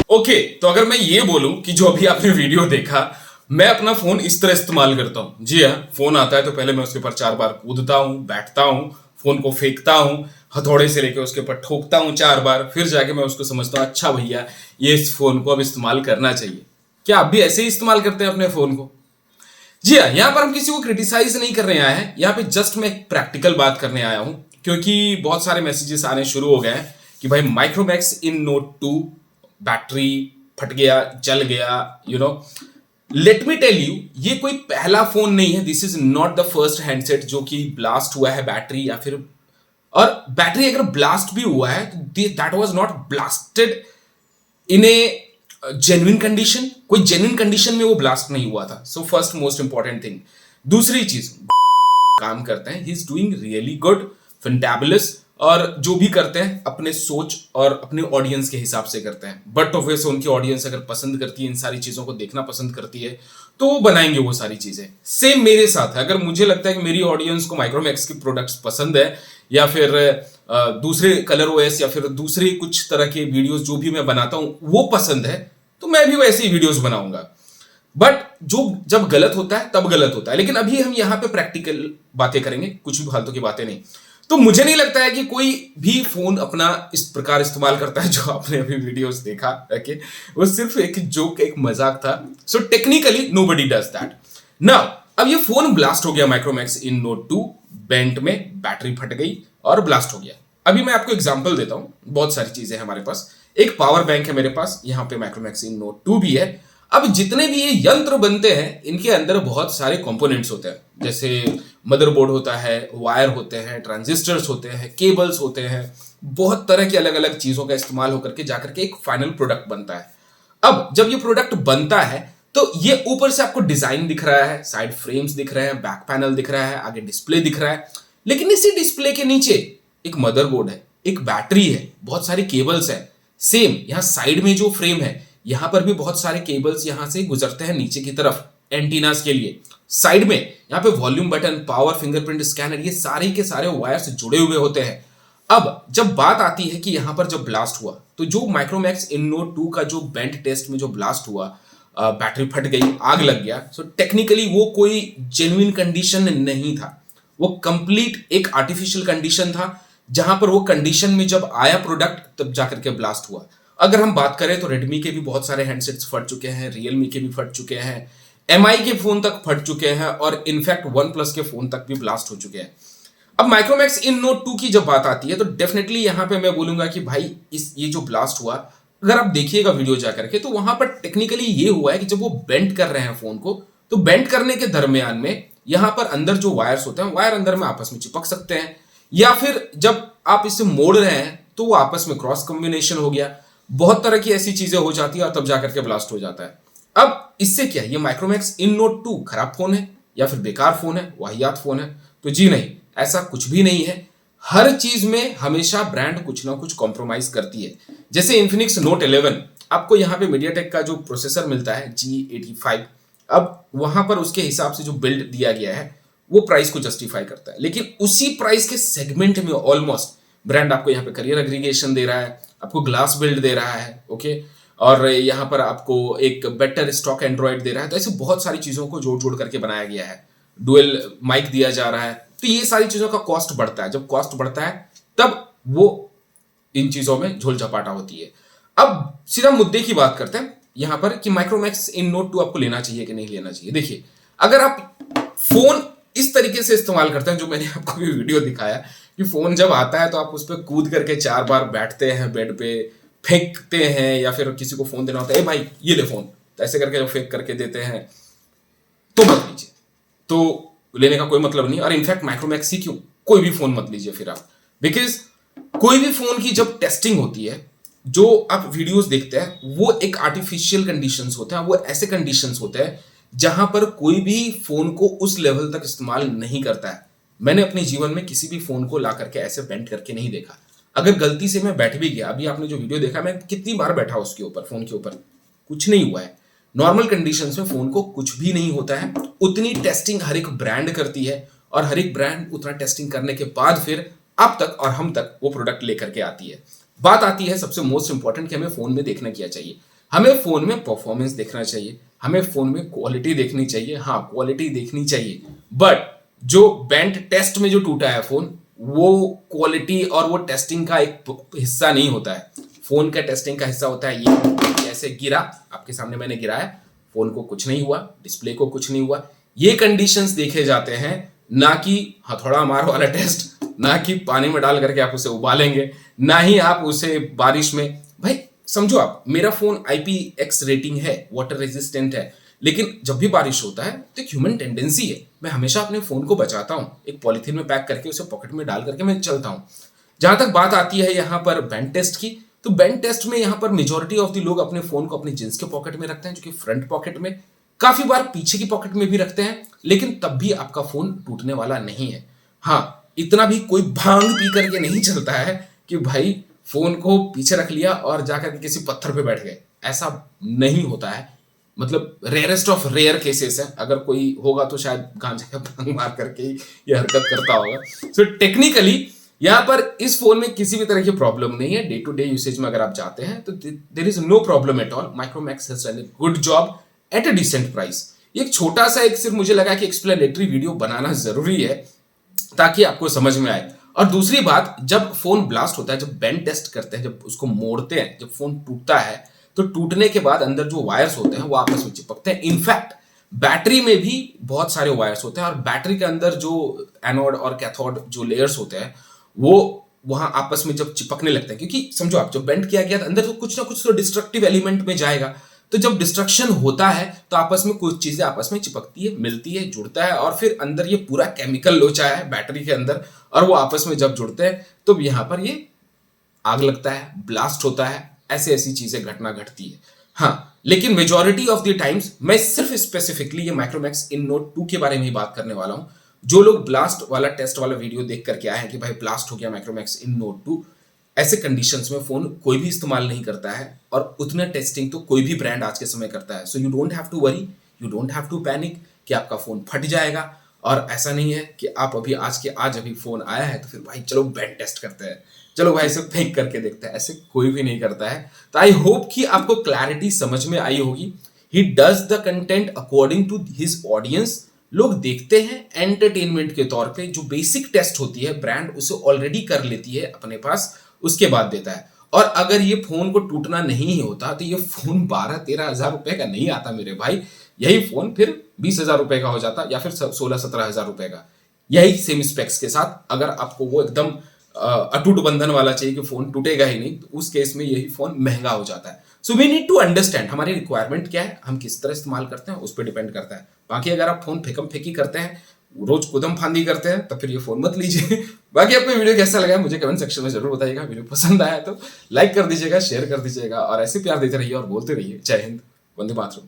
Okay, तो अगर मैं ये बोलूं कि जो अभी आपने वीडियो देखा, मैं अपना फोन इस तरह इस्तेमाल करता हूं। जी हाँ, फोन आता है तो पहले मैं उसके ऊपर 4 बार कूदता हूं, बैठता हूं, फोन को फेंकता हूं, हथौड़े से लेके उसके ऊपर ठोकता हूं 4 बार, फिर जाके मैं उसको समझता हूं अच्छा भैया ये इस फोन को अब इस्तेमाल करना चाहिए। क्या आप भी ऐसे ही इस्तेमाल करते हैं अपने फोन को? जी हाँ, यहाँ पर हम किसी को क्रिटिसाइज नहीं करने आए हैं, यहाँ पे जस्ट मैं एक प्रैक्टिकल बात करने आया हूं, क्योंकि बहुत सारे मैसेजेस आने शुरू हो गए हैं कि भाई माइक्रोमैक्स इन नोट 2 बैटरी फट गया, जल गया, लेट मी टेल यू, ये कोई पहला फोन नहीं है। This is not the first handset जो कि ब्लास्ट हुआ है बैटरी, या फिर और बैटरी अगर ब्लास्ट भी हुआ है तो that was not blasted in A genuine condition. कोई जेन्युइन कंडीशन में वो ब्लास्ट नहीं हुआ था। So first most important thing. दूसरी चीज, काम करते हैं, he is doing really good, fantabulous, और जो भी करते हैं अपने सोच और अपने ऑडियंस के हिसाब से करते हैं। बट ऑब्वियस उनकी ऑडियंस अगर पसंद करती है, इन सारी चीजों को देखना पसंद करती है, तो वो बनाएंगे वो सारी चीजें। सेम मेरे साथ है, अगर मुझे लगता है कि मेरी ऑडियंस को माइक्रोमैक्स की प्रोडक्ट्स पसंद है, या फिर दूसरे कलर ओएस या फिर दूसरे कुछ तरह के वीडियोस जो भी मैं बनाता हूं वो पसंद है, तो मैं भी वैसे ही वीडियोस बनाऊंगा। बट जो जब गलत होता है तब गलत होता है। लेकिन अभी हम यहां पे प्रैक्टिकल बातें करेंगे, कुछ भी फालतू की बातें नहीं। तो मुझे नहीं लगता है कि कोई भी फोन अपना इस प्रकार इस्तेमाल करता है जो आपने अभी वीडियोस देखा। ओके, वो सिर्फ एक जोक, एक मजाक था। So technically nobody does that. Now अब ये फोन ब्लास्ट हो गया माइक्रोमैक्स इन नोट 2, बेंट में बैटरी फट गई और ब्लास्ट हो गया। अभी मैं आपको एग्जांपल देता हूं, बहुत सारी चीजें हैं हमारे पास। एक पावर बैंक है मेरे पास, यहां पे माइक्रोमैक्स इन नोट 2 भी है। अब जितने भी ये यंत्र बनते हैं, इनके अंदर बहुत सारे कंपोनेंट्स होते हैं, जैसे मदरबोर्ड होता है, वायर होते हैं, ट्रांजिस्टर्स होते हैं, केबल्स होते हैं, बहुत तरह की अलग अलग चीजों का इस्तेमाल होकर के जाकर के एक फाइनल प्रोडक्ट बनता है। अब जब ये प्रोडक्ट बनता है तो ये ऊपर से आपको डिजाइन दिख रहा है, साइड फ्रेम्स दिख रहे हैं, बैक पैनल दिख रहा है, आगे डिस्प्ले दिख रहा है, लेकिन इसी डिस्प्ले के नीचे एक मदरबोर्ड है, एक बैटरी है, बहुत सारी केबल्स है। सेम यहाँ साइड में जो फ्रेम है, यहां पर भी बहुत सारे केबल्स यहां से गुजरते हैं नीचे की तरफ एंटीनास के लिए। साइड में यहाँ पे volume button, power, fingerprint scanner, ये सारे के सारे वायर से जुड़े हुए होते हैं। अब जब बात आती है कि यहां पर जब ब्लास्ट हुआ, तो जो माइक्रोमैक्स इन नोट 2 का जो बेंट टेस्ट में जो ब्लास्ट हुआ, बैटरी फट गई, आग लग गया, सो टेक्निकली वो कोई जेन्युइन कंडीशन नहीं था। वो कंप्लीट एक आर्टिफिशियल कंडीशन था, जहां पर वो कंडीशन में जब आया प्रोडक्ट तब जाकर के ब्लास्ट हुआ। अगर हम बात करें तो रेडमी के भी बहुत सारे हैंडसेट्स फट चुके हैं, रियलमी के भी फट चुके हैं, एमआई के फोन तक फट चुके हैं, और इनफैक्ट वन प्लस के फोन तक भी ब्लास्ट हो चुके हैं। अब माइक्रोमैक्स इन नोट 2 की जब बात आती है तो डेफिनेटली यहां पे मैं बोलूंगा कि भाई ये जो ब्लास्ट हुआ, अगर आप देखिएगा वीडियो जाकर के, तो वहां पर टेक्निकली ये हुआ है कि जब वो बेंड कर रहे हैं फोन को, तो बेंड करने के दरमियान में यहां पर अंदर जो वायर्स होते हैं, वायर अंदर में आपस में चिपक सकते हैं, या फिर जब आप इसे मोड़ रहे हैं तो वो आपस में क्रॉस कॉम्बिनेशन हो गया। बहुत तरह की ऐसी चीजें हो जाती है और तब जाकर के ब्लास्ट हो जाता है। अब इससे क्या है, ये माइक्रोमैक्स इन नोट 2 खराब फोन है या फिर बेकार फोन है, वाहियात फोन है? तो जी नहीं, ऐसा कुछ भी नहीं है। हर चीज में हमेशा ब्रांड कुछ ना कुछ कॉम्प्रोमाइज करती है। जैसे इन्फिनिक्स नोट 11, आपको यहाँ पे मीडियाटेक का जो प्रोसेसर मिलता है G85, अब वहां पर उसके हिसाब से जो बिल्ड दिया गया है वो प्राइस को जस्टिफाई करता है, लेकिन उसी प्राइस के सेगमेंट में ऑलमोस्ट ब्रांड आपको यहाँ पे करियर एग्रीगेशन दे रहा है, आपको ग्लास बिल्ड दे रहा है, ओके, और यहाँ पर आपको एक बेटर स्टॉक एंड्रॉइड दे रहा है। तो ऐसे बहुत सारी चीजों को जोड़ जोड़ करके बनाया गया है, डुअल माइक दिया जा रहा है। तो ये सारी चीजों का कॉस्ट बढ़ता है, जब कॉस्ट बढ़ता है तब वो इन चीजों में झोल झपाटा होती है। अब सीधा मुद्दे की बात करते हैं यहां पर कि माइक्रोमैक्स इन नोट 2 आपको लेना चाहिए कि नहीं लेना चाहिए। देखिए, अगर आप फोन इस तरीके से इस्तेमाल करते हैं जो मैंने आपको भी वीडियो दिखाया कि फोन जब आता है तो आप उस पर कूद करके 4 बार बैठते हैं, बेड पे फेंकते हैं, या फिर किसी को फोन देना होता है, ए भाई ये ले फोन, तो ऐसे करके जब फेंक करके देते हैं, तो मत लीजिए। तो लेने का कोई मतलब नहीं। और इनफैक्ट माइक्रोमैक्स ही क्यों, कोई भी फोन मत लीजिए फिर आप, बिकॉज कोई भी फोन की जब टेस्टिंग होती है, जो आप वीडियोस देखते हैं, वो एक आर्टिफिशियल कंडीशंस होते हैं, वो ऐसे कंडीशंस होते हैं जहां पर कोई भी फोन को उस लेवल तक इस्तेमाल नहीं करता है। मैंने अपने जीवन में किसी भी फोन को ला करके ऐसे बेंड करके नहीं देखा। अगर गलती से मैं बैठ भी गया, अभी आपने जो वीडियो देखा, मैं कितनी बार बैठा उसके ऊपर, फोन के ऊपर, कुछ नहीं हुआ है। नॉर्मल कंडीशंस में फोन को कुछ भी नहीं होता है। उतनी टेस्टिंग हर एक ब्रांड करती है, और हर एक ब्रांड उतना टेस्टिंग करने के बाद फिर आप तक और हम तक वो प्रोडक्ट लेकर के आती है। बात आती है सबसे मोस्ट इंपॉर्टेंट कि हमें फोन में देखना क्या चाहिए। हमें फोन में परफॉर्मेंस देखना चाहिए, हमें फोन में क्वालिटी देखनी चाहिए, हाँ क्वालिटी देखनी चाहिए, बट जो बेंट टेस्ट में जो टूटा है फोन, वो क्वालिटी और वो टेस्टिंग का एक हिस्सा नहीं होता है। फोन का टेस्टिंग का हिस्सा होता है ये ऐसे गिरा, आपके सामने मैंने गिराया, फोन को कुछ नहीं हुआ, डिस्प्ले को कुछ नहीं हुआ, ये कंडीशंस देखे जाते हैं, ना कि हथौड़ा मार वाला टेस्ट, ना कि पानी में डाल करके आप उसे उबालेंगे, ना ही आप उसे बारिश में। भाई समझो आप, मेरा फोन IPX रेटिंग है, वाटर रेजिस्टेंट है, लेकिन जब भी बारिश होता है तो एक ह्यूमन टेंडेंसी है, मैं हमेशा अपने फोन को बचाता हूं, एक पॉलिथीन में पैक करके उसे पॉकेट में डाल करके मैं चलता हूं। जहां तक बात आती है यहाँ पर बेंट टेस्ट की, तो बेंट टेस्ट में यहाँ पर मेजोरिटी ऑफ द लोग अपने फोन को अपने जींस के पॉकेट में रखते हैं, जो कि फ्रंट पॉकेट में, काफी बार पीछे की पॉकेट में भी रखते हैं, लेकिन तब भी आपका फोन टूटने वाला नहीं है। हाँ, इतना भी कोई भांग पी करके नहीं चलता है कि भाई फोन को पीछे रख लिया और जाकर के किसी पत्थर पे बैठ गए, ऐसा नहीं होता है। मतलब रेयरेस्ट ऑफ रेयर केसेस है, अगर कोई होगा तो शायद गांजा या भांग मार करके ही ये हरकत करता होगा। सो टेक्निकली यहाँ पर इस फोन में किसी भी तरह की प्रॉब्लम नहीं है। डे टू डे यूसेज में अगर आप जाते हैं तो there is no problem at all. Micromax has done a good job at a decent price. एक छोटा सा एक सिर्फ मुझे लगा कि एक्सप्लेनेटरी वीडियो बनाना जरूरी है ताकि आपको समझ में आए। और दूसरी बात, जब फोन ब्लास्ट होता है, जब बेंड टेस्ट करते हैं, जब उसको मोड़ते हैं, जब फोन टूटता है, तो टूटने के बाद अंदर जो वायर्स होते हैं वो आपस में चिपकते हैं। इनफैक्ट बैटरी में भी बहुत सारे वायर्स होते हैं, और बैटरी के अंदर जो एनोड और कैथोड जो लेयर्स होते हैं वो वहां आपस में जब चिपकने लगते हैं, क्योंकि समझो आप, जब बेंड किया गया तो अंदर तो कुछ ना कुछ तो डिस्ट्रक्टिव एलिमेंट में जाएगा, तो जब डिस्ट्रक्शन होता है तो आपस में कुछ चीजें आपस में चिपकती है, मिलती है, जुड़ता है, और फिर अंदर ये पूरा केमिकल लोचा है बैटरी के अंदर, और वो आपस में जब जुड़ते हैं तो यहाँ पर ये आग लगता है, ब्लास्ट होता है, ऐसे ऐसी चीजें घटना घटती है। हाँ, लेकिन मेजॉरिटी ऑफ द टाइम्स मैं सिर्फ स्पेसिफिकली ये माइक्रोमैक्स इन नोट 2 के बारे में ही बात करने वाला हूं। जो लोग ब्लास्ट वाला टेस्ट वाला वीडियो देख करके आए हैं कि भाई ब्लास्ट हो गया माइक्रोमैक्स इन नोट 2, ऐसे कंडीशंस में फोन कोई भी इस्तेमाल नहीं करता है, और उतना टेस्टिंग तो कोई भी ब्रांड आज के समय करता है। So you don't have to worry, you don't have to panic कि आपका फोन फट जाएगा। और ऐसा नहीं है कि आप अभी आज अभी फोन आया है तो फिर भाई चलो बेंड टेस्ट करते हैं, चलो भाई इसे फेंक करके देखते हैं, ऐसे कोई भी नहीं करता है। तो आई होप कि आपको क्लैरिटी समझ में आई होगी। He does the content according to his audience. लोग देखते हैं एंटरटेनमेंट के तौर पे, जो बेसिक टेस्ट होती है ब्रांड उसे ऑलरेडी कर लेती है अपने पास, उसके बाद देता है। और अगर ये फोन को टूटना नहीं होता तो ये फोन 12-13 हजार रुपए का नहीं आता मेरे भाई, यही फोन फिर 20,000 रुपए का हो जाता, या फिर 16-17 हजार रुपए का, यही सेम स्पेक्स के साथ। अगर आपको वो एकदम अटूट बंधन वाला चाहिए कि फोन टूटेगा ही नहीं, तो उस केस में यही फोन महंगा हो जाता है। So we need to understand हमारी रिक्वायरमेंट क्या है, हम किस तरह इस्तेमाल करते हैं, उस पर डिपेंड करता है। बाकी अगर आप फोन फेकम फेंकी करते हैं, रोज कुदम फांदी करते हैं, तो फिर ये फोन मत लीजिए। बाकी आपको वीडियो कैसा लगा मुझे कमेंट सेक्शन में जरूर बताइएगा। वीडियो पसंद आया तो लाइक कर दीजिएगा, शेयर कर दीजिएगा, और ऐसे प्यार देते रहिए और बोलते रहिए। जय हिंद, वंदे मातरम।